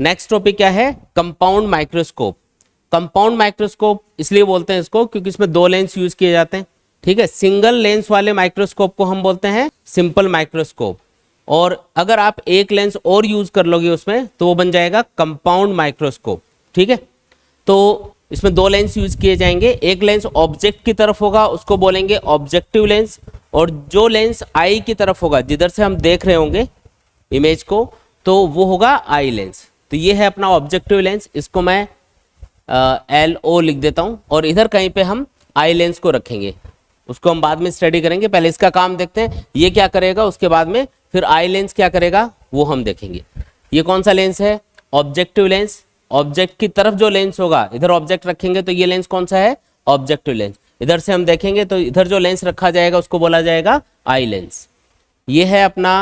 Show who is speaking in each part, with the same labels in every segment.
Speaker 1: Next topic क्या है, compound microscope. Compound microscope इसलिए बोलते हैं इसको क्योंकि इसमें दो लेंस यूज किए जाते हैं, ठीक है। सिंगल लेंस वाले माइक्रोस्कोप को हम बोलते हैं सिंपल माइक्रोस्कोप, और अगर आप एक लेंस और यूज कर लोगे उसमें तो वो बन जाएगा कंपाउंड माइक्रोस्कोप, ठीक है। तो इसमें दो लेंस यूज किए जाएंगे, एक लेंस ऑब्जेक्ट की तरफ होगा उसको बोलेंगे ऑब्जेक्टिव लेंस, और जो लेंस आई की तरफ होगा जिधर से हम देख रहे होंगे इमेज को तो वो होगा आई लेंस। तो ये है अपना ऑब्जेक्टिव लेंस, इसको मैं LO लिख देता हूं, और इधर कहीं पे हम आई लेंस को रखेंगे, उसको हम बाद में स्टडी करेंगे। पहले इसका काम देखते हैं ये क्या करेगा, उसके बाद में फिर आई लेंस क्या करेगा वो हम देखेंगे। ये कौन सा लेंस है, ऑब्जेक्टिव लेंस। ऑब्जेक्ट की तरफ जो लेंस होगा, इधर ऑब्जेक्ट रखेंगे तो ये लेंस कौन सा है, ऑब्जेक्टिव लेंस। इधर से हम देखेंगे तो इधर जो लेंस रखा जाएगा उसको बोला जाएगा आई लेंस। ये है अपना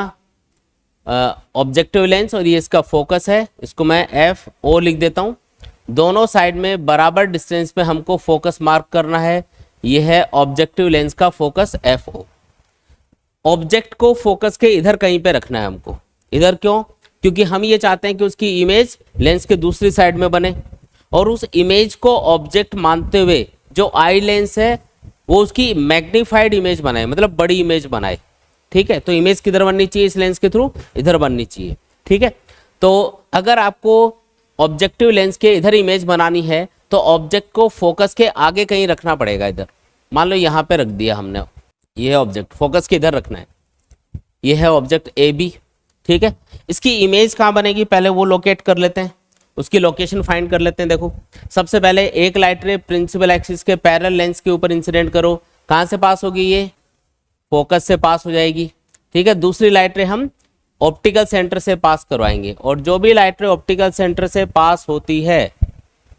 Speaker 1: ऑब्जेक्टिव लेंस और ये इसका फोकस है, इसको मैं FO लिख देता हूं। दोनों साइड में बराबर डिस्टेंस पे हमको फोकस मार्क करना है। ये है ऑब्जेक्टिव लेंस का फोकस FO। ऑब्जेक्ट को फोकस के इधर कहीं पे रखना है हमको। इधर क्यों, क्योंकि हम ये चाहते हैं कि उसकी इमेज लेंस के दूसरी साइड में बने, और उस इमेज को ऑब्जेक्ट मानते हुए जो आई लेंस है वो उसकी मैग्नीफाइड इमेज बनाए, मतलब बड़ी इमेज बनाए, ठीक है। तो इमेज किधर बननी चाहिए इस लेंस के थ्रू, इधर बननी चाहिए, ठीक है। तो अगर आपको ऑब्जेक्टिव लेंस के इधर इमेज बनानी है तो ऑब्जेक्ट को फोकस के आगे कहीं रखना पड़ेगा। इधर मान लो यहाँ पे रख दिया हमने, ये है ऑब्जेक्ट, फोकस के इधर रखना है। ये है ऑब्जेक्ट AB, ठीक है। इसकी इमेज कहाँ बनेगी पहले वो लोकेट कर लेते हैं, उसकी लोकेशन फाइंड कर लेते हैं। देखो सबसे पहले एक लाइट रे प्रिंसिपल एक्सिस के पैरेलल लेंस के ऊपर इंसिडेंट करो, कहाँ से पास होगी, ये फोकस से पास हो जाएगी, ठीक है। दूसरी लाइट रे हम ऑप्टिकल सेंटर से पास करवाएंगे, और जो भी लाइट रे ऑप्टिकल सेंटर से पास होती है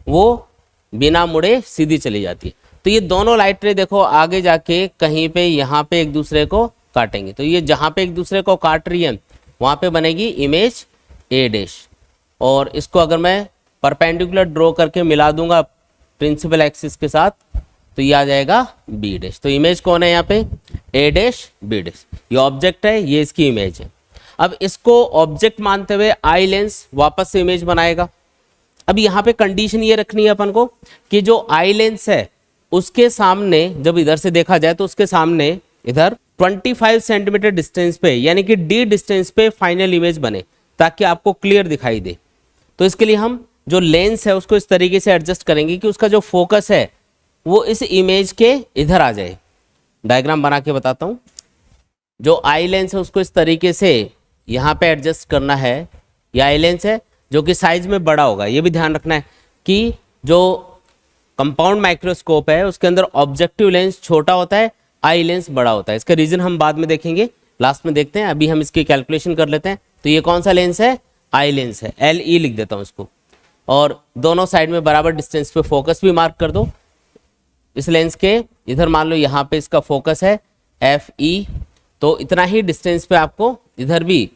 Speaker 1: वो बिना मुड़े सीधी चली जाती है। तो ये दोनों लाइट रे देखो आगे जाके कहीं पे यहाँ पे एक दूसरे को काटेंगे, तो ये जहाँ पे एक दूसरे को काट रही है वहाँ पे बनेगी इमेज A', और इसको अगर मैं परपेंडिकुलर ड्रॉ करके मिला दूंगा प्रिंसिपल एक्सिस के साथ तो ये आ जाएगा B'। तो इमेज कौन है यहाँ पे, A', B'। ये ऑब्जेक्ट है, ये इसकी इमेज है। अब इसको ऑब्जेक्ट मानते हुए आई लेंस वापस से इमेज बनाएगा। अब यहाँ पे कंडीशन ये रखनी है अपन को कि जो आई लेंस है उसके सामने जब इधर से देखा जाए तो उसके सामने इधर 25 सेंटीमीटर डिस्टेंस पे यानी कि D डिस्टेंस पे फाइनल इमेज बने, ताकि आपको क्लियर दिखाई दे। तो इसके लिए हम जो लेंस है उसको इस तरीके से एडजस्ट करेंगे कि उसका जो फोकस है वो इस इमेज के इधर आ जाए। डायग्राम बना के बताता हूँ। जो आई लेंस है उसको इस तरीके से यहाँ पे एडजस्ट करना है। ये आई लेंस है जो कि साइज में बड़ा होगा। ये भी ध्यान रखना है कि जो कंपाउंड माइक्रोस्कोप है उसके अंदर ऑब्जेक्टिव लेंस छोटा होता है, आई लेंस बड़ा होता है। इसका रीजन हम बाद में देखेंगे, लास्ट में देखते हैं। अभी हम इसकी कैलकुलेशन कर लेते हैं। तो ये कौन सा लेंस है, आई लेंस है, LE लिख देता हूँ इसको, और दोनों साइड में बराबर डिस्टेंस पे फोकस भी मार्क कर दो। इस लेंस के इधर मान लो यहाँ पे इसका फोकस है FE, तो इतना ही डिस्टेंस पे आपको इधर भी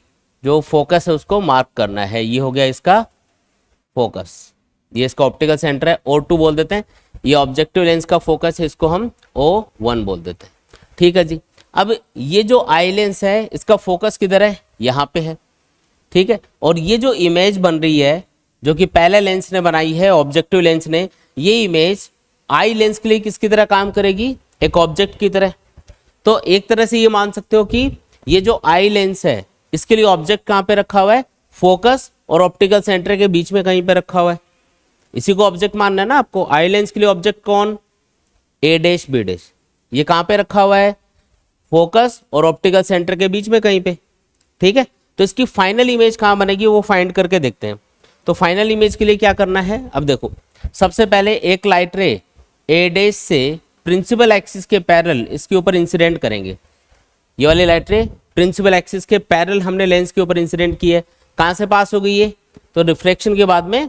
Speaker 1: जो फोकस है उसको मार्क करना है। ये हो गया इसका फोकस, ये इसका ऑप्टिकल सेंटर है, O2 बोल देते हैं। ये ऑब्जेक्टिव लेंस का फोकस है, इसको हम O1 बोल देते हैं, ठीक है जी। अब ये जो आई लेंस है इसका फोकस किधर है, यहाँ पे है, ठीक है। और ये जो इमेज बन रही है जो कि पहले लेंस ने बनाई है, ऑब्जेक्टिव लेंस ने, ये इमेज आई लेंस के लिए किसकी तरह काम करेगी, एक ऑब्जेक्ट की तरह। तो एक तरह से ये मान सकते हो कि ये जो आई लेंस है इसके लिए ऑब्जेक्ट कहाँ पे रखा हुआ है, फोकस और ऑप्टिकल सेंटर के बीच में कहीं पे रखा हुआ है। इसी को ऑब्जेक्ट मानना है ना आपको। आई लेंस के लिए ऑब्जेक्ट कौन, A', B'। ये कहाँ पे रखा हुआ है, फोकस और ऑप्टिकल सेंटर के बीच में कहीं पे, ठीक है। तो इसकी फाइनल इमेज कहाँ बनेगी वो फाइंड करके देखते हैं। तो फाइनल इमेज के लिए क्या करना है, अब देखो सबसे पहले एक लाइट रे A' से प्रिंसिपल एक्सिस के पैरेलल इसके ऊपर इंसिडेंट करेंगे। ये वाली लाइट रे प्रिंसिपल एक्सिस के पैरेलल हमने लेंस के ऊपर इंसिडेंट की है। कहाँ से पास हो गई ये, तो रिफ्लेक्शन के बाद में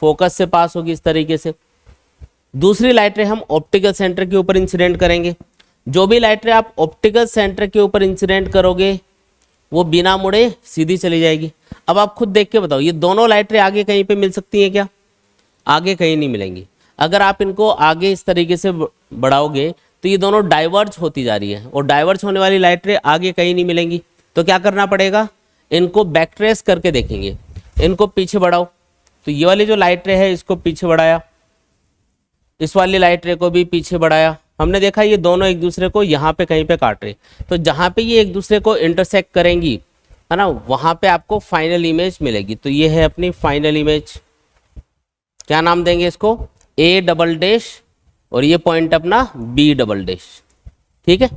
Speaker 1: फोकस से पास होगी इस तरीके से। दूसरी लाइट रे हम ऑप्टिकल सेंटर के ऊपर इंसिडेंट करेंगे। जो भी लाइट रे आप ऑप्टिकल सेंटर के ऊपर इंसिडेंट करोगे वो बिना मुड़े सीधी चली जाएगी। अब आप खुद देख के बताओ, ये दोनों लाइट रे आगे कहीं पे मिल सकती हैं क्या, आगे कहीं नहीं मिलेंगी। अगर आप इनको आगे इस तरीके से बढ़ाओगे तो ये दोनों डाइवर्ज होती जा रही है, और डाइवर्ज होने वाली लाइट रे आगे कहीं नहीं मिलेंगी। तो क्या करना पड़ेगा, इनको बैकट्रेस करके देखेंगे। इनको पीछे बढ़ाओ, तो ये वाली जो लाइट रे है इसको पीछे बढ़ाया, इस वाली लाइट रे को भी पीछे बढ़ाया, हमने देखा ये दोनों एक दूसरे को यहाँ पे कहीं पे काट रहे, तो जहाँ पे ये एक दूसरे को इंटरसेक्ट करेंगी है ना, वहाँ पे आपको फाइनल इमेज मिलेगी। तो ये है अपनी फाइनल इमेज, क्या नाम देंगे इसको, ए डबल डैश और ये पॉइंट अपना बी डबल डैश। ठीक है,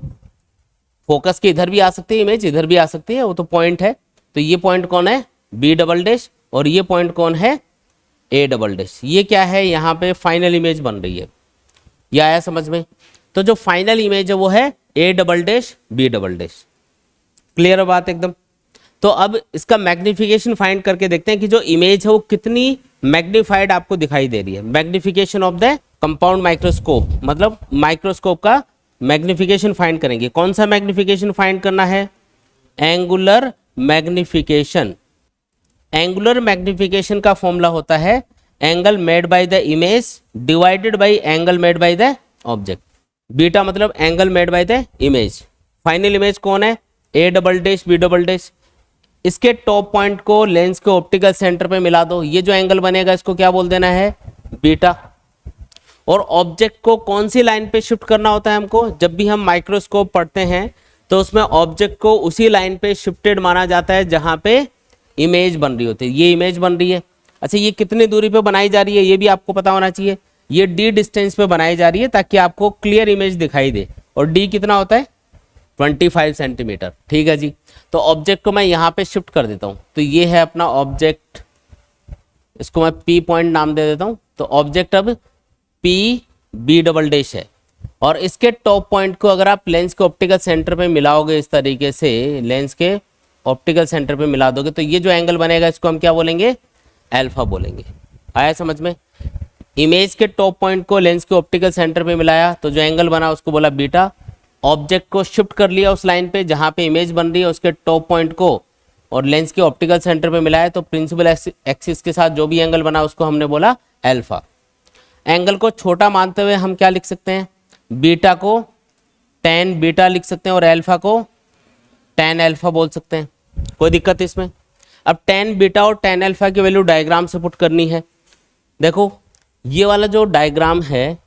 Speaker 1: फोकस के इधर भी आ सकती है इमेज, इधर भी आ सकती है, वो तो पॉइंट है। तो ये पॉइंट कौन है, बी डबल डैश, और ये पॉइंट कौन है, ए डबल डैश। ये क्या है, यहाँ पे फाइनल इमेज बन रही है, ये आया समझ में। तो जो फाइनल इमेज है वो है A double dash B double dash. Clear है बात एकदम। तो अब इसका मैग्निफिकेशन फाइंड करके देखते हैं कि जो इमेज है वो कितनी मैग्निफाइड आपको दिखाई दे रही है। Magnification of the compound microscope, मतलब माइक्रोस्कोप का मैग्निफिकेशन फाइंड करेंगे। कौन सा मैग्निफिकेशन फाइंड करना है, एंगुलर मैग्निफिकेशन। एंगुलर मैग्निफिकेशन का फॉर्मूला होता है angle made by the image divided by angle made by the object. Beta मतलब angle made by the image. Final image कौन है, A double dash B double dash. इसके top point को lens के optical centre पे मिला दो, ये जो एंगल बनेगा इसको क्या बोल देना है, बीटा। और ऑब्जेक्ट को कौन सी लाइन पे शिफ्ट करना होता है हमको, जब भी हम माइक्रोस्कोप पढ़ते हैं तो उसमें ऑब्जेक्ट को उसी लाइन पे शिफ्टेड माना जाता है जहां पे इमेज बन रही होती है। ये इमेज बन रही है, अच्छा ये कितनी दूरी पे बनाई जा रही है ये भी आपको पता होना चाहिए। ये डी डिस्टेंस पे बनाई जा रही है ताकि आपको क्लियर इमेज दिखाई दे। और डी कितना होता है, 25 सेंटीमीटर। ठीक है जी, तो ऑब्जेक्ट को मैं यहाँ पे शिफ्ट कर देता हूँ। तो ये है अपना ऑब्जेक्ट, इसको मैं पी पॉइंट नाम दे देता हूँ। तो ऑब्जेक्ट अब पी बी डबल डैश है, और इसके टॉप पॉइंट को अगर आप लेंस के ऑप्टिकल सेंटर पे मिलाओगे, इस तरीके से लेंस के ऑप्टिकल सेंटर पे मिला दोगे, तो ये जो एंगल बनेगा इसको हम क्या बोलेंगे, अल्फा बोलेंगे। आया समझ में। इमेज के टॉप पॉइंट को लेंस के ऑप्टिकल सेंटर पे मिलाया तो जो एंगल बना उसको बोला बीटा। ऑब्जेक्ट को शिफ्ट कर लिया उस लाइन पे जहां पे इमेज बन रही है, उसके टॉप पॉइंट को और लेंस के ऑप्टिकल सेंटर पे मिलाया, तो प्रिंसिपल एक्सिस के साथ जो भी एंगल बना उसको हमने बोला अल्फा। एंगल को छोटा मानते हुए हम क्या लिख सकते हैं, बीटा को tan बीटा लिख सकते हैं और अल्फा को tan अल्फा बोल सकते हैं। कोई दिक्कत इसमें। अब tan बीटा और tan अल्फा की वैल्यू डायग्राम से पुट करनी है। देखो ये वाला जो डायग्राम है,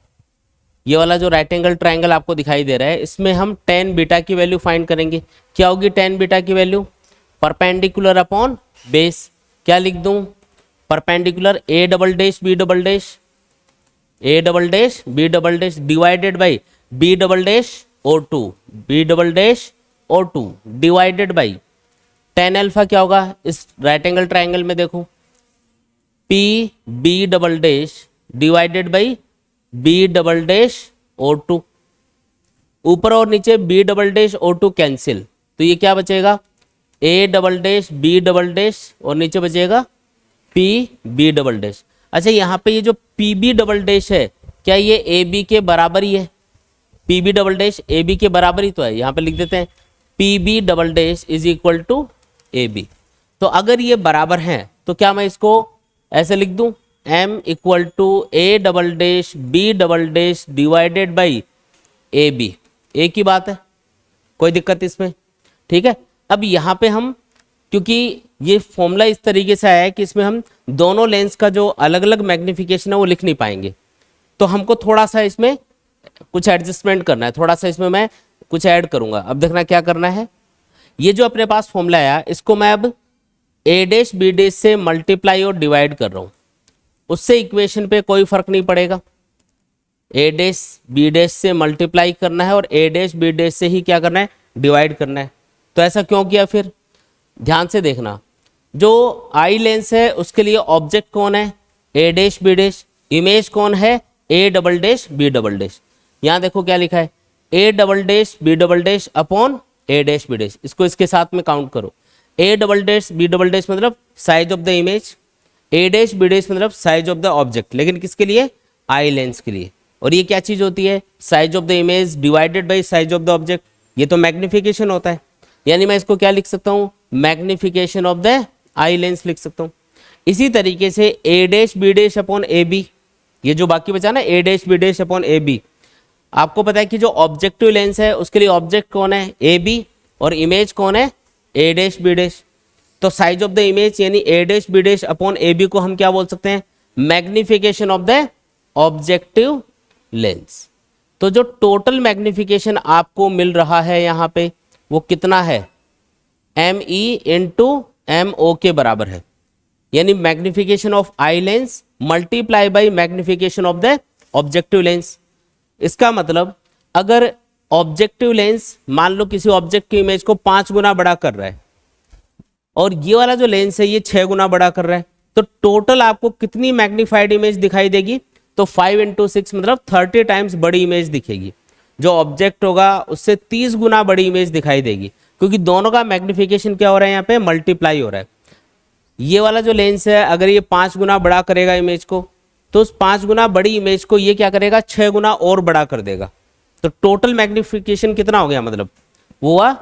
Speaker 1: ये वाला जो राइट एंगल ट्रायंगल आपको दिखाई दे रहा है, इसमें हम tan बीटा की वैल्यू फाइंड करेंगे। क्या होगी tan बीटा की वैल्यू, परपेंडिकुलर अपॉन बेस। क्या लिख दूं, perpendicular A double dash B double dash, A double dash B double dash divided by B double dash और टू, बी डबल डैश और two divided by tan alpha. क्या होगा इस right angle triangle में, देखो P B double dash divided by B double dash और two, ऊपर और नीचे बी डबल डैश और टू कैंसिल, तो ये क्या बचेगा, A double dash B double dash और नीचे बचेगा पी बी डबल डैश। अच्छा यहाँ पे ये जो पी बी डबल डैश है, क्या ये ए बी के बराबर ही है, P B double dash A B के बराबर ही तो है। यहाँ पे लिख देते हैं P B double dash is equal to A B. तो अगर ये बराबर हैं तो क्या मैं इसको ऐसे लिख दूं, m equal to A double dash B double dash divided by A B. एक ही बात है, कोई दिक्कत इसमें। ठीक है, अब यहाँ पे हम, क्योंकि ये फॉर्मूला इस तरीके से आया है कि इसमें हम दोनों लेंस का जो अलग अलग मैग्निफिकेशन है वो लिख नहीं पाएंगे, तो हमको थोड़ा सा इसमें कुछ एडजस्टमेंट करना है, थोड़ा सा इसमें मैं कुछ ऐड करूंगा। अब देखना क्या करना है, ये जो अपने पास फॉर्मूला आया इसको मैं अब ए डैश बी डैश से मल्टीप्लाई और डिवाइड कर रहा हूं, उससे इक्वेशन पे कोई फर्क नहीं पड़ेगा। ए डैश बी डैश से मल्टीप्लाई करना है और ए डैश बी डैश से ही क्या करना है, डिवाइड करना है। तो ऐसा क्यों किया, फिर ध्यान से देखना। जो आई लेंस है उसके लिए ऑब्जेक्ट कौन है, A dash B dash, image कौन है, A double dash B double dash. यहाँ देखो क्या लिखा है, A double dash B double dash upon A dash B dash, इसको इसके साथ में काउंट करो। A double dash B double dash मतलब size of the image, A dash B dash मतलब साइज ऑफ द ऑब्जेक्ट, लेकिन किसके लिए, आई लेंस के लिए। और ये क्या चीज होती है, size of the image divided by size of the object, ये तो मैग्निफिकेशन होता है। यानी मैं इसको क्या लिख सकता हूँ, magnification of the eye lens लिख सकता हूँ। इसी तरीके से A dash B dash upon A B, ये जो बाकी बचा ना A dash B dash upon A B, आपको पता है कि जो ऑब्जेक्टिव लेंस है उसके लिए ऑब्जेक्ट कौन है, ए बी, और इमेज कौन है, ए डैश बी डैश। तो साइज ऑफ द इमेज यानी A dash B dash upon A B को हम क्या बोल सकते हैं, magnification of the objective lens. तो जो टोटल मैग्निफिकेशन आपको मिल रहा है यहाँ पे वो कितना है, M E into M O के बराबर है, यानी magnification of eye lens multiply by magnification of the objective lens. इसका मतलब अगर ऑब्जेक्टिव लेंस मान लो किसी ऑब्जेक्ट की इमेज को 5 गुना बड़ा कर रहा है और ये वाला जो लेंस है ये 6 गुना बड़ा कर रहा है, तो टोटल आपको कितनी मैग्नीफाइड इमेज दिखाई देगी, तो 5 इंटू 6 मतलब 30 टाइम्स बड़ी इमेज दिखेगी। जो ऑब्जेक्ट होगा उससे 30 गुना बड़ी इमेज दिखाई देगी, क्योंकि दोनों का मैग्निफिकेशन क्या हो रहा है, यहाँ पे मल्टीप्लाई हो रहा है। ये वाला जो लेंस है अगर ये 5 गुना बड़ा करेगा इमेज को, तो उस 5 गुना बड़ी इमेज को ये क्या करेगा, 6 गुना और बड़ा कर देगा। तो टोटल मैग्निफिकेशन कितना हो गया, मतलब वो हुआ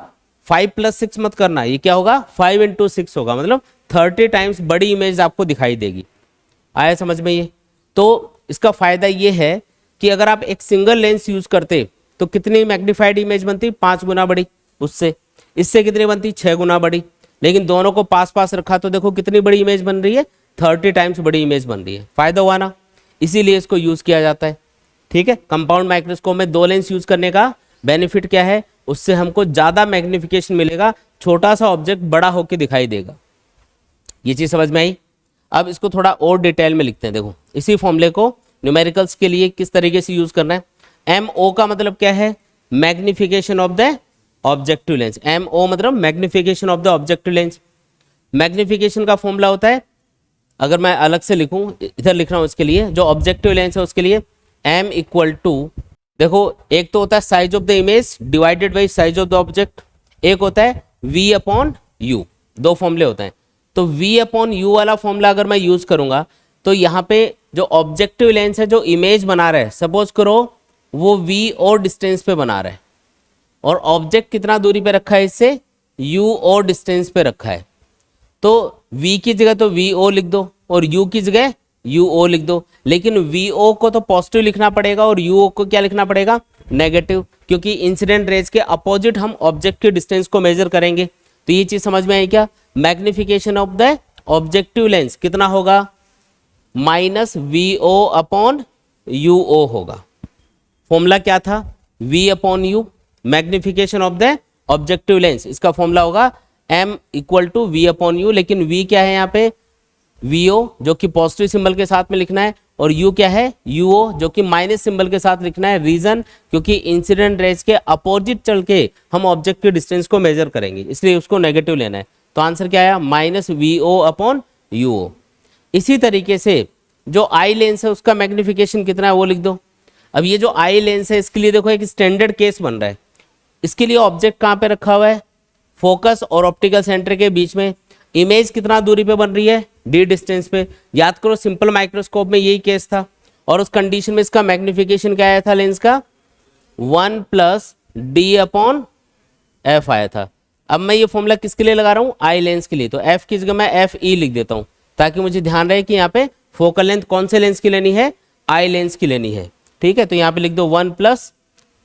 Speaker 1: 5 + 6 मत करना, ये क्या होगा 5 इंटू 6 होगा, मतलब 30 टाइम्स बड़ी इमेज आपको दिखाई देगी। आया समझ में ये? तो इसका फायदा ये है कि अगर आप एक सिंगल लेंस यूज करते तो कितनी मैग्नीफाइड इमेज बनती, 5 गुना बड़ी, उससे इससे कितनी बनती, 6 गुना बड़ी। लेकिन दोनों को पास पास रखा तो देखो कितनी बड़ी इमेज बन रही है, 30 टाइम्स बड़ी इमेज बन रही है। फायदा हुआ ना, इसीलिए इसको यूज किया जाता है। ठीक है, कंपाउंड माइक्रोस्कोप में 2 लेंस यूज करने का बेनिफिट क्या है, उससे हमको ज्यादा मैग्निफिकेशन मिलेगा, छोटा सा ऑब्जेक्ट बड़ा होकर दिखाई देगा। ये चीज समझ में आई? अब इसको थोड़ा और डिटेल में लिखते हैं। देखो इसी फॉर्मूले को न्यूमेरिकल्स के लिए किस तरीके से यूज करना है। एम ओ का मतलब क्या है, magnification of the objective lens. M O मतलब magnification of the objective lens. Magnification का फॉर्मूला होता है, अगर मैं अलग से लिखूं, इधर लिख रहा हूं इसके लिए, जो ऑब्जेक्टिव लेंस है उसके लिए m इक्वल टू, देखो एक तो होता है size of the image divided by size of the object, एक होता है v अपॉन u। 2 फॉर्मूले होते हैं। तो v अपॉन u वाला फॉर्मूला अगर मैं यूज करूंगा तो यहाँ पे जो ऑब्जेक्टिव लेंस है, जो इमेज बना रहा है, सपोज करो वो v और डिस्टेंस पे बना रहा है और ऑब्जेक्ट कितना दूरी पे रखा है इससे, u और डिस्टेंस पे रखा है, तो v की जगह तो vo लिख दो और u की जगह uo लिख दो। लेकिन vo को तो पॉजिटिव लिखना पड़ेगा और uo को क्या लिखना पड़ेगा, नेगेटिव, क्योंकि इंसिडेंट रेज के अपोजिट हम ऑब्जेक्ट के डिस्टेंस को मेजर करेंगे। तो ये चीज समझ में आई क्या? Magnification of the objective lens कितना होगा, -vo अपॉन uo होगा। फॉर्मूला क्या था, v upon u, magnification of the objective lens, इसका फॉर्मूला होगा m equal to v upon u। लेकिन v क्या है यहाँ पे, vo जो कि पॉजिटिव सिंबल के साथ में लिखना है, और u क्या है, uo जो कि माइनस सिंबल के साथ लिखना है। रीजन, क्योंकि इंसिडेंट रेज के अपोजिट चल के हम ऑब्जेक्ट के डिस्टेंस को मेजर करेंगे, इसलिए उसको नेगेटिव लेना है। तो आंसर क्या आया, -vo अपॉन uo। इसी तरीके से जो आई लेंस है उसका मैग्निफिकेशन कितना है वो लिख दो। अब ये जो आई लेंस है इसके लिए देखो एक स्टैंडर्ड केस बन रहा है। इसके लिए ऑब्जेक्ट कहाँ पे रखा हुआ है, फोकस और ऑप्टिकल सेंटर के बीच में। इमेज कितना दूरी पे बन रही है, d डिस्टेंस पे। याद करो सिंपल माइक्रोस्कोप में यही केस था, और उस कंडीशन में इसका मैग्निफिकेशन क्या आया था लेंस का, 1 + d अपॉन f आया था। अब मैं ये फॉर्मूला किसके लिए लगा रहा हूँ, आई लेंस के लिए, तो f की जगह मैं fe लिख देता हूँ, ताकि मुझे ध्यान रहे कि यहाँ पे फोकल लेंथ कौन से लेंस की लेनी है, आई लेंस की लेनी है। ठीक है, तो यहाँ पे लिख दो 1 +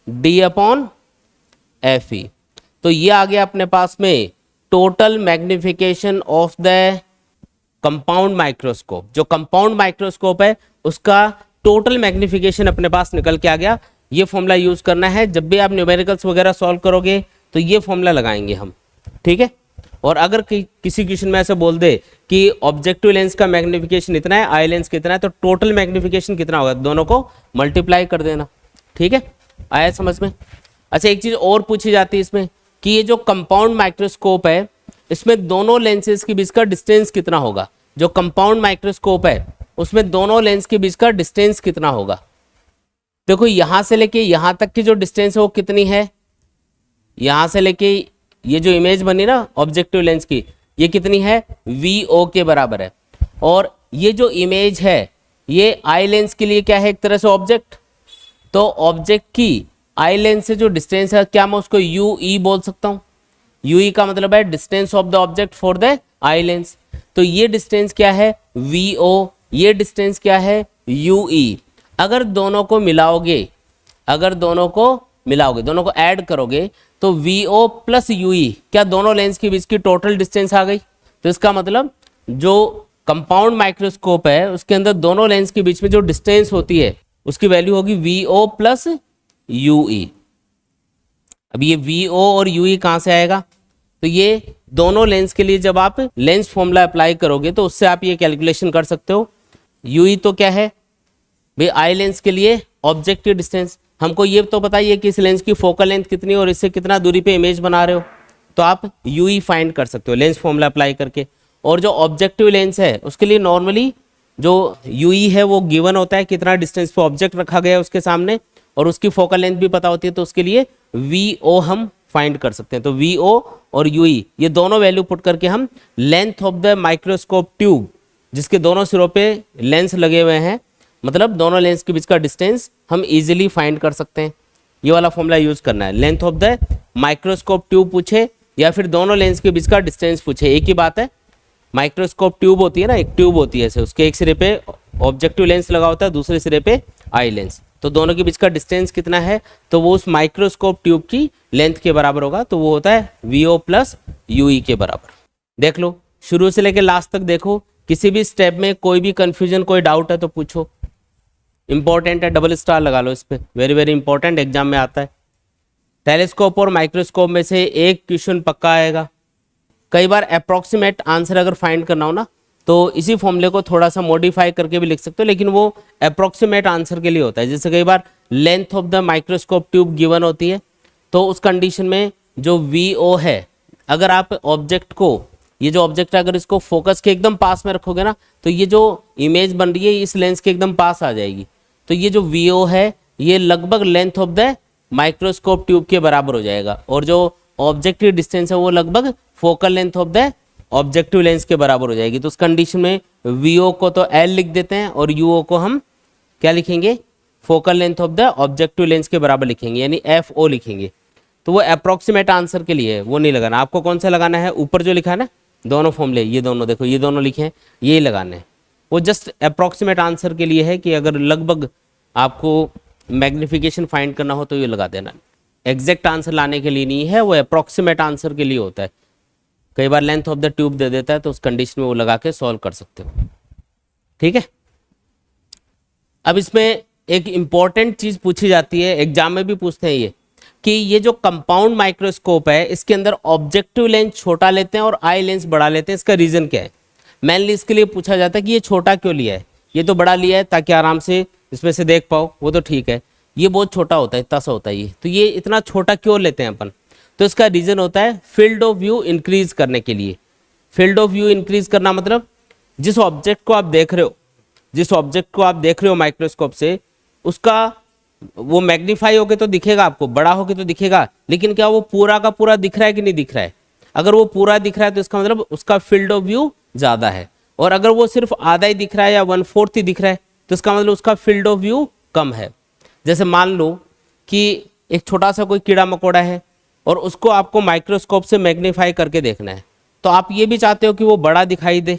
Speaker 1: d अपॉन fe। तो ये आ गया अपने पास में total magnification of the compound microscope. जो कंपाउंड माइक्रोस्कोप है उसका टोटल मैग्निफिकेशन अपने पास निकल के आ गया। ये फॉर्मूला यूज करना है जब भी आप न्यूमेरिकल्स वगैरह सॉल्व करोगे, तो ये फॉर्मूला लगाएंगे हम। ठीक है, और अगर किसी क्वेश्चन में ऐसे बोल दे कि ऑब्जेक्टिव लेंस का मैग्निफिकेशन इतना है, आई लेंस कितना है, तो टोटल मैग्निफिकेशन कितना होगा, दोनों को मल्टीप्लाई कर देना। ठीक है, आया समझ में? अच्छा, एक चीज और पूछी जाती है इसमें कि ये जो कंपाउंड माइक्रोस्कोप है इसमें दोनों लेंसेज के बीच का डिस्टेंस कितना होगा। जो कंपाउंड माइक्रोस्कोप है उसमें दोनों लेंस के बीच का डिस्टेंस कितना होगा। देखो यहां से लेके यहां तक की जो डिस्टेंस है वो कितनी है, यहां से लेके ये जो इमेज बनी ना ऑब्जेक्टिव लेंस की, ये कितनी है, vo के बराबर है। और ये जो इमेज है ये आई लेंस के लिए क्या है, एक तरह से ऑब्जेक्ट। तो ऑब्जेक्ट की आई लेंस से जो डिस्टेंस है, क्या मैं उसको ue बोल सकता हूँ। ue का मतलब है distance of the object for the eye lens. तो ये डिस्टेंस क्या है, vo, ये डिस्टेंस क्या है, ue। अगर दोनों को मिलाओगे, दोनों को ऐड करोगे, तो vo + ue, क्या दोनों लेंस के बीच की टोटल डिस्टेंस आ गई। तो इसका मतलब जो कंपाउंड माइक्रोस्कोप है उसके अंदर दोनों लेंस के बीच में जो डिस्टेंस होती है उसकी वैल्यू होगी VO प्लस UE। अब ये VO और UE कहाँ से आएगा, तो ये दोनों लेंस के लिए जब आप लेंस फॉर्मूला अप्लाई करोगे तो उससे आप ये कैलकुलेशन कर सकते हो। UE तो क्या है भाई, आई लेंस के लिए ऑब्जेक्टिव डिस्टेंस। हमको ये तो बताइए कि इस लेंस की फोकल लेंथ कितनी है और इससे कितना दूरी पे इमेज बना रहे हो, तो आप UE फाइंड कर सकते हो लेंस फॉर्मूला अप्लाई करके। और जो ऑब्जेक्टिव लेंस है उसके लिए नॉर्मली जो UE है वो गिवन होता है, कितना डिस्टेंस पे ऑब्जेक्ट रखा गया है उसके सामने, और उसकी फोकल लेंथ भी पता होती है, तो उसके लिए VO हम फाइंड कर सकते हैं। तो VO और UE ये दोनों वैल्यू पुट करके हम length of the microscope tube, जिसके दोनों सिरों पे लेंस लगे हुए हैं, मतलब दोनों लेंस के बीच का डिस्टेंस हम इजीली फाइंड कर सकते हैं। ये वाला फॉर्मूला यूज करना है। Length of the microscope tube पूछे या फिर दोनों लेंस के बीच का डिस्टेंस पूछे, एक ही बात है। माइक्रोस्कोप ट्यूब होती है ना, एक ट्यूब होती है ऐसे, उसके एक सिरे पे ऑब्जेक्टिव लेंस लगा होता है, दूसरे सिरे पे आई लेंस, तो दोनों के बीच का डिस्टेंस कितना है, तो वो उस माइक्रोस्कोप ट्यूब की लेंथ के बराबर होगा, तो वो होता है VO प्लस UE के बराबर। देख लो शुरू से लेकर लास्ट तक देखो, किसी भी स्टेप में कोई भी कंफ्यूजन कोई डाउट है तो पूछो। इंपॉर्टेंट है, डबल स्टार लगा लो इस पे, वेरी वेरी इंपॉर्टेंट, एग्जाम में आता है। टेलीस्कोप और माइक्रोस्कोप में से एक क्वेश्चन पक्का आएगा। कई बार अप्रॉक्सीमेट आंसर अगर फाइंड करना हो ना तो इसी फॉर्मूले को थोड़ा सा मॉडिफाई करके भी लिख सकते हो, लेकिन वो अप्रॉक्सीमेट आंसर के लिए होता है। जैसे कई बार length of the microscope tube given होती है, तो उस कंडीशन में जो VO है, अगर आप ऑब्जेक्ट को, ये जो ऑब्जेक्ट है अगर इसको फोकस के एकदम पास में रखोगे ना, तो ये जो इमेज बन रही है इस लेंस के एकदम पास आ जाएगी। तो ये जो VO है ये लगभग length of the microscope tube के बराबर हो जाएगा, और जो ऑब्जेक्टिव डिस्टेंस है वो लगभग focal length of the objective lens के बराबर हो जाएगी। तो उस कंडीशन में VO को तो L लिख देते हैं और UO को हम क्या लिखेंगे, focal length of the objective lens के बराबर लिखेंगे, यानी FO लिखेंगे। तो वो अप्रॉक्सीमेट आंसर के लिए है, वो नहीं लगाना। आपको कौन सा लगाना है, ऊपर जो लिखा है ना दोनों फॉर्मूले, ये दोनों देखो, ये दोनों लिखे हैं, यही लगाने हैं। वो जस्ट अप्रॉक्सीमेट आंसर के लिए है कि अगर लगभग आपको मैग्निफिकेशन फाइंड करना हो तो ये लगा देना। एग्जैक्ट आंसर लाने के लिए नहीं है, वो अप्रॉक्सीमेट आंसर के लिए होता है। कई बार लेंथ ऑफ द ट्यूब दे देता है तो उस कंडीशन में वो लगा के सॉल्व कर सकते हो, ठीक है। अब इसमें एक इंपॉर्टेंट चीज पूछी जाती है, एग्जाम में भी पूछते हैं ये, कि ये जो कंपाउंड माइक्रोस्कोप है इसके अंदर ऑब्जेक्टिव लेंस छोटा लेते हैं और आई लेंस बड़ा लेते हैं, इसका रीजन क्या है। मेनली इसके लिए पूछा जाता है कि ये छोटा क्यों लिया है, ये तो बड़ा लिया है ताकि आराम से इसमें से देख पाओ, वो तो ठीक है, ये बहुत छोटा होता है, इतना सा होता है ये, तो ये इतना छोटा क्यों लेते हैं अपन। तो इसका रीजन होता है फील्ड ऑफ व्यू इंक्रीज करने के लिए। फील्ड ऑफ व्यू इंक्रीज करना मतलब जिस ऑब्जेक्ट को आप देख रहे हो, जिस ऑब्जेक्ट को आप देख रहे हो माइक्रोस्कोप से, उसका वो मैग्नीफाई होके तो दिखेगा आपको, बड़ा होके तो दिखेगा, लेकिन क्या वो पूरा का पूरा दिख रहा है कि नहीं दिख रहा है। अगर वो पूरा दिख रहा है तो इसका मतलब उसका फील्ड ऑफ व्यू ज्यादा है, और अगर वो सिर्फ आधा ही दिख रहा है या 1/4 ही दिख रहा है तो इसका मतलब उसका फील्ड ऑफ व्यू कम है। जैसे मान लो कि एक छोटा सा कोई कीड़ा मकोड़ा है और उसको आपको माइक्रोस्कोप से मैग्नीफाई करके देखना है, तो आप ये भी चाहते हो कि वो बड़ा दिखाई दे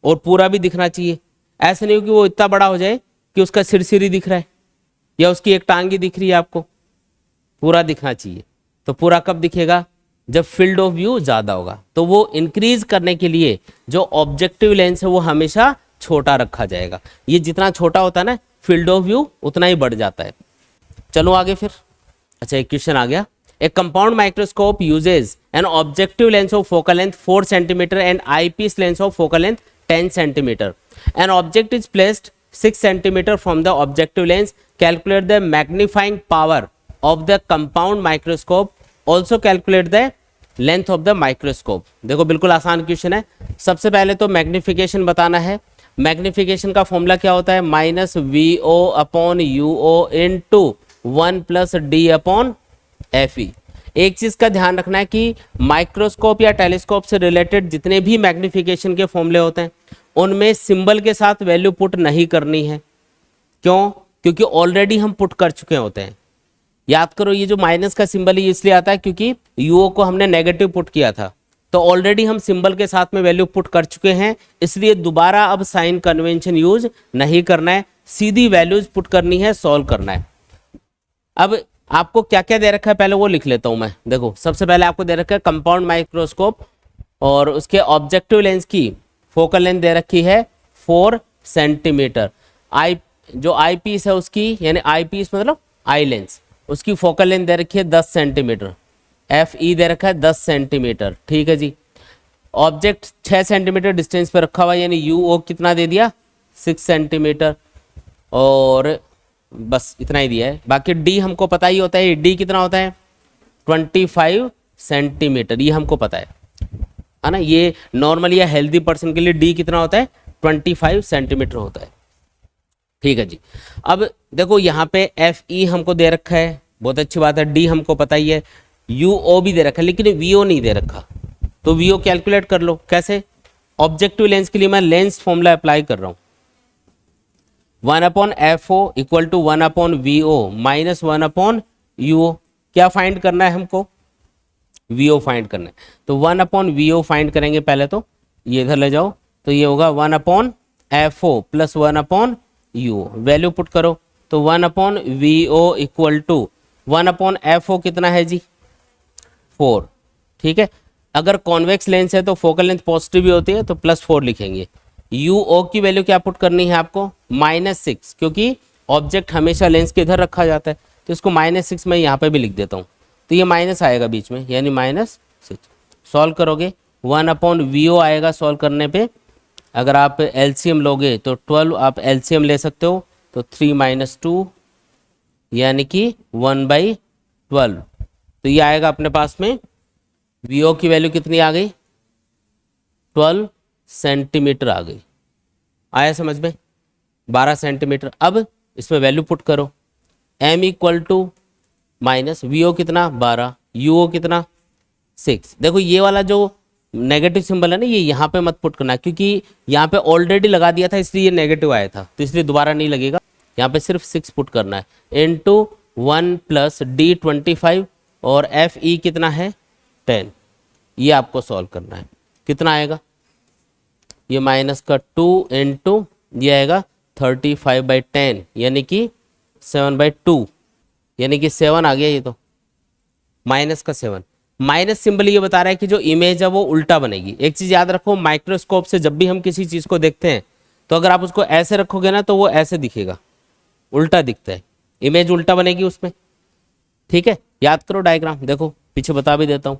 Speaker 1: और पूरा भी दिखना चाहिए। ऐसा नहीं हो कि वो इतना बड़ा हो जाए कि उसका सिर ही दिख रहा है या उसकी एक टांग ही दिख रही है, आपको पूरा दिखना चाहिए। तो पूरा कब दिखेगा, जब फील्ड ऑफ व्यू ज्यादा होगा। तो वो इंक्रीज करने के लिए जो ऑब्जेक्टिव लेंस है वो हमेशा छोटा रखा जाएगा। ये जितना छोटा होता है ना फील्ड ऑफ व्यू उतना ही बढ़ जाता है। चलो आगे फिर। अच्छा एक क्वेश्चन आ गया, a compound microscope uses an objective lens of focal length 4 centimetre and eyepiece lens of focal length 10 centimetre. An object is placed 6 centimetre from the objective lens. Calculate the magnifying power of the compound microscope. Also calculate the length of the microscope. देखो बिल्कुल आसान question है। सबसे पहले तो magnification बताना है। Magnification का फॉर्मूला क्या होता है, -VO/UO इंटू 1+D/FE। एक चीज का ध्यान रखना है कि माइक्रोस्कोप या टेलीस्कोप से रिलेटेड जितने भी मैग्निफिकेशन के फॉर्मूले होते हैं उनमें सिंबल के साथ वैल्यू पुट नहीं करनी है। क्यों, क्योंकि ऑलरेडी हम पुट कर चुके होते हैं। याद करो ये जो माइनस का सिंबल है इसलिए आता है क्योंकि UO को हमने नेगेटिव पुट किया था, तो ऑलरेडी हम सिंबल के साथ में वैल्यू पुट कर चुके हैं, इसलिए दोबारा अब साइन कन्वेंशन यूज नहीं करना है, सीधी वैल्यूज पुट करनी है, सॉल्व करना है। अब आपको क्या क्या दे रखा है पहले वो लिख लेता हूं मैं। देखो सबसे पहले आपको दे रखा है कंपाउंड माइक्रोस्कोप और उसके ऑब्जेक्टिव लेंस की फोकल लेंथ दे रखी है 4 सेंटीमीटर। जो आई पीस है उसकी, यानी आई पीस मतलब आई लेंस, उसकी फोकल लेंथ दे रखी है 10 सेंटीमीटर। एफ ई दे रखा है 10 सेंटीमीटर। ठीक है जी। ऑब्जेक्ट 6 सेंटीमीटर डिस्टेंस पे रखा हुआ है, यानी यू ओ कितना दे दिया 6 सेंटीमीटर। और बस इतना ही दिया है। बाकी डी हमको पता ही होता है, डी कितना होता है 25 सेंटीमीटर, ये हमको पता है ना। ये नॉर्मल या हेल्दी पर्सन के लिए डी कितना होता है 25 सेंटीमीटर होता है। ठीक है जी। अब देखो यहाँ पे एफ ई हमको दे रखा है, बहुत अच्छी बात है। डी हमको पता ही है, यू ओ भी दे रखा है, लेकिन वी ओ नहीं दे रखा। तो वी ओ कैलकुलेट कर लो। कैसे? ऑब्जेक्टिव लेंस के लिए मैं लेंस फॉर्मूला अप्लाई कर रहा हूँ। 1/FO equal to 1/VO minus 1/UO। क्या फाइंड करना है हमको? VO फाइंड करना है। तो 1/VO फाइंड करेंगे पहले, तो ये इधर ले जाओ, तो ये होगा 1/FO plus 1/UO। Value put करो, तो 1/VO इक्वल टू 1/FO कितना है जी 4। ठीक है। अगर कॉन्वेक्स लेंस है तो फोकल लेंथ पॉजिटिव भी होती है, तो +4 लिखेंगे। UO की वैल्यू क्या पुट करनी है आपको -6, क्योंकि ऑब्जेक्ट हमेशा लेंस के इधर रखा जाता है, तो इसको -6 मैं यहाँ पे भी लिख देता हूँ, तो ये माइनस आएगा बीच में, यानी -6। सॉल्व करोगे 1/VO आएगा सॉल्व करने पे। अगर आप LCM लोगे तो 12 आप LCM ले सकते हो, तो 3 - 2 यानी कि 1/12। तो ये आएगा अपने पास में। VO की वैल्यू कितनी आ गई 12 सेंटीमीटर आ गई। आया समझ में? 12 सेंटीमीटर। अब इसमें वैल्यू पुट करो, M equal to minus VO कितना 12, UO कितना 6। देखो ये वाला जो नेगेटिव सिंबल है ना, ये यहाँ पे मत पुट करना, क्योंकि यहाँ पे ऑलरेडी लगा दिया था इसलिए ये नेगेटिव आया था, तो इसलिए दोबारा नहीं लगेगा। यहाँ पे सिर्फ 6 पुट करना है, इनटू 1 प्लस D 25 और FE कितना है 10। ये आपको सॉल्व करना है। कितना आएगा? ये माइनस का 2 इंटू ये आएगा 35/10, यानी कि 7/2, यानी कि 7 आ गया। ये तो माइनस का 7। माइनस सिंबल ये बता रहा है कि जो इमेज है वो उल्टा बनेगी। एक चीज याद रखो, माइक्रोस्कोप से जब भी हम किसी चीज को देखते हैं, तो अगर आप उसको ऐसे रखोगे ना, तो वो ऐसे दिखेगा, उल्टा दिखता है, इमेज उल्टा बनेगी उसमें। ठीक है, याद करो डायग्राम। देखो पीछे बता भी देता हूँ।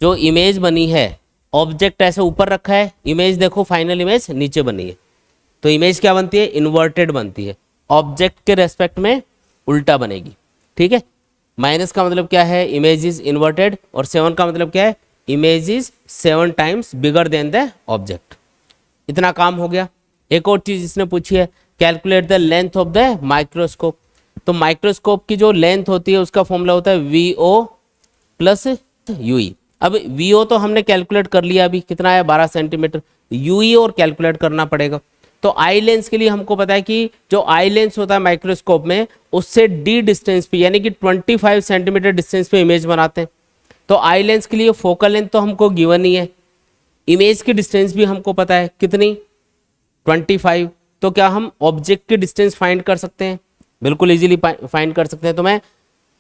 Speaker 1: जो इमेज बनी है, ऑब्जेक्ट ऐसे ऊपर रखा है, इमेज देखो फाइनल इमेज नीचे बनी है, तो इमेज क्या बनती है इन्वर्टेड बनती है, ऑब्जेक्ट के रेस्पेक्ट में उल्टा बनेगी। ठीक है। माइनस का मतलब क्या है इमेज इज इन्वर्टेड, और 7 का मतलब क्या है image is 7 times bigger than the object. इतना काम हो गया। एक और चीज इसने पूछी है, calculate the length of the microscope. तो माइक्रोस्कोप की जो लेंथ होती है उसका फॉर्मूला होता है VO प्लस UE। अब VO तो हमने कैलकुलेट कर लिया, अभी कितना है 12 सेंटीमीटर। UE और कैलकुलेट करना पड़ेगा। तो आई लेंस के लिए हमको पता है कि जो आई लेंस होता है माइक्रोस्कोप में, उससे D डिस्टेंस पे यानी कि 25 सेंटीमीटर डिस्टेंस पे इमेज बनाते हैं। तो आई लेंस के लिए फोकल लेंथ तो हमको गिवन ही है, इमेज की डिस्टेंस भी हमको पता है कितनी 25। तो क्या हम ऑब्जेक्ट की डिस्टेंस फाइंड कर सकते हैं? बिल्कुल इजीली फाइंड कर सकते हैं। तो मैं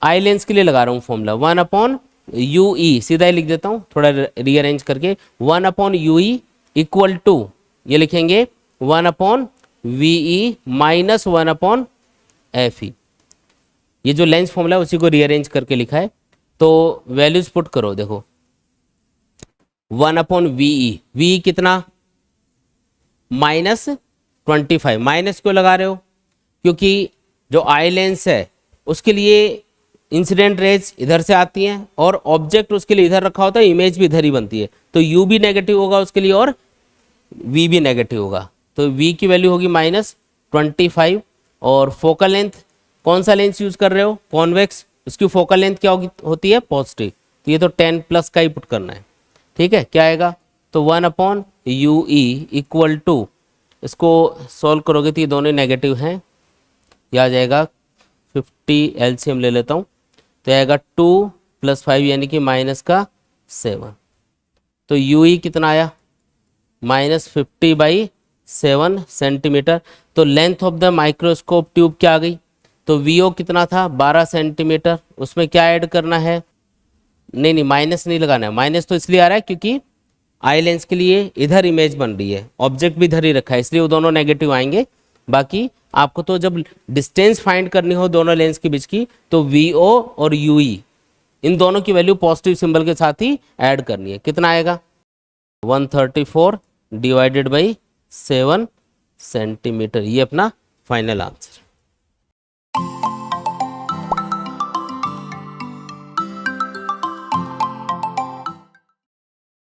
Speaker 1: आई लेंस के लिए लगा रहा हूँ फॉर्मूला 1/UE, सीधा ही लिख देता हूँ थोड़ा रीअरेंज करके। 1/UE इक्वल टू ये लिखेंगे 1/VE माइनस 1/FE। ये जो लेंस फॉर्मूला है उसी को रीअरेंज करके लिखा है। तो वैल्यूज पुट करो, देखो 1/VE, VE कितना -25। माइनस क्यों लगा रहे हो? क्योंकि जो आई लेंस है उसके लिए इंसिडेंट रेज इधर से आती हैं और ऑब्जेक्ट उसके लिए इधर रखा होता है, इमेज भी इधर ही बनती है, तो U भी नेगेटिव होगा उसके लिए और V भी नेगेटिव होगा। तो V की वैल्यू होगी -25। और फोकल लेंथ, कौन सा लेंस यूज कर रहे हो कॉन्वेक्स, उसकी फोकल लेंथ क्या होती है पॉजिटिव, तो ये तो 10+ का ही पुट करना है। ठीक है, क्या आएगा तो 1/UE इक्वल टू, इसको सॉल्व करोगे तो ये दोनों नेगेटिव हैं, यह आ जाएगा 50, LCM ले लेता हूँ, तो आएगा 2 + 5 यानी कि -7। तो UE कितना आया -50/7 सेंटीमीटर। तो length of the microscope tube क्या आ गई? तो VO कितना था 12 सेंटीमीटर, उसमें क्या ऐड करना है, नहीं माइनस नहीं लगाना है। माइनस तो इसलिए आ रहा है क्योंकि आई लेंस के लिए इधर इमेज बन रही है, ऑब्जेक्ट भी इधर ही रखा है, इसलिए वो दोनों नेगेटिव आएंगे। बाकी आपको तो जब डिस्टेंस फाइंड करनी हो दोनों लेंस के बीच की, तो VO और UE इन दोनों की वैल्यू पॉजिटिव सिंबल के साथ ही ऐड करनी है। कितना आएगा? 134 डिवाइडेड बाई 7 सेंटीमीटर। ये अपना फाइनल आंसर।